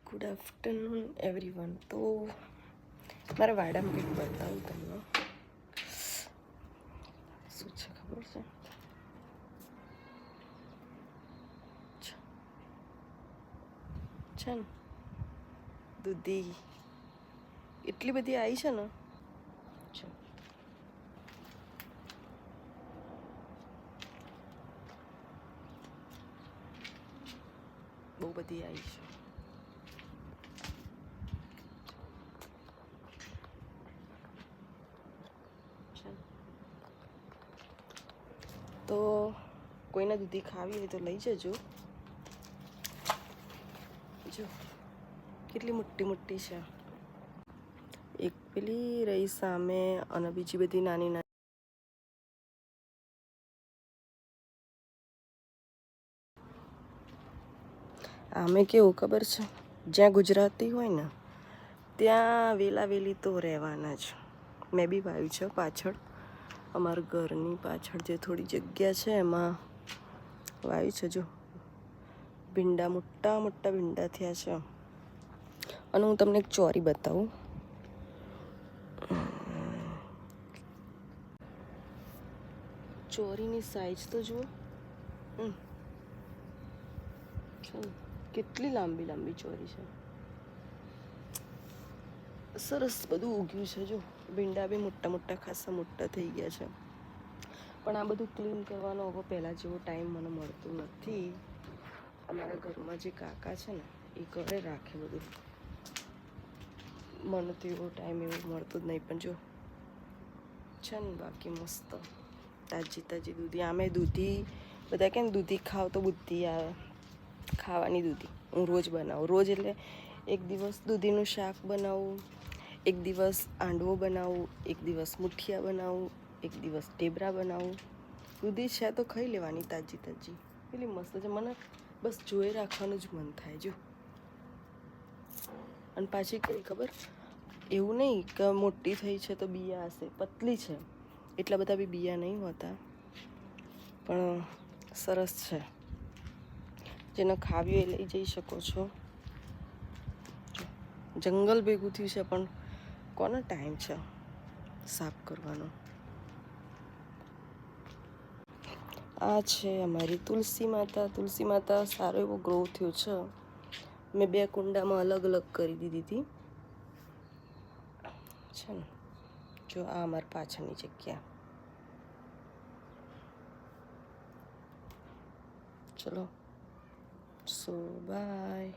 Good afternoon everyone. તો મારા વાડામાં કંઈક બતાવું તમને. શું છે ખબર છે ને દૂધી એટલી બધી આવી છે ને. બહુ બધી આવી છે. તો કોઈને દૂધી ખાવી હોય તો લઈ જજો. જો કેટલી મોટી મોટી છે. એક પેલી રહી સામે અને બીજી બધી નાની નાની. આમે કેવું ખબર છે, જ્યાં ગુજરાતી હોય ને ત્યાં વેલાવેલી તો રહેવાના જ. મેં બી વાવ્યું છે પાછળ, અમારા ઘરની પાછળ જે થોડી જગ્યા છે એમાં વાવ્યું છે. જો ભીંડા, મોટા મોટા ભીંડા થયા છે. અને હું તમને એક ચોરી બતાવું. ચોરીની સાઈઝ તો જુઓ, કેટલી લાંબી લાંબી ચોરી છે. સરસ બધું ઉગ્યું છે. જો ભીંડા બી મોટા મોટા ખાસા મોટા થઈ ગયા છે. પણ આ બધું ક્લીન કરવાનો હવે પહેલાં જેવો ટાઈમ મને મળતો નથી. અમારા ઘરમાં જે કાકા છે ને એ કરે રાખે બધું. મને તો એવો ટાઈમ એવો મળતો જ નહીં. પણ જો છે ને બાકી મસ્ત તાજી તાજી દૂધી. આમે દૂધી બધા કેમ દૂધી ખાવ તો બુદ્ધિ આવે. ખાવાની દૂધી હું રોજ બનાવું. રોજ એટલે એક દિવસ દૂધીનું શાક બનાવું, એક દિવસ આંડવો બનાવું, એક દિવસ મુઠિયા બનાવું, એક દિવસ ઢેબરા બનાવું. દૂધી છે તો ખાઈ લેવાની તાજી તાજી. એટલી મસ્ત છે. મને બસ જોઈ રાખવાનું જ મન થાય. જો અને પાછી કઈ ખબર, એવું નહીં કે મોટી થઈ છે તો બિયા હશે. પતલી છે એટલા બધા બી બિયા નહીં હોતા. પણ સરસ છે. જેને ખાવી હોય એ લઈ જઈ શકો છો. જંગલ ભેગું થયું છે પણ કોનો ટાઈમ છે સાફ કરવાનો. આ છે અમારી તુલસી માતા. તુલસી માતા સારો એવો ગ્રો થયો છે. મેં 2 કુંડામાં અલગ અલગ કરી દીધી હતી છે ને. જો આ અમારી પાછળની જગ્યા. ચલો સો બાય.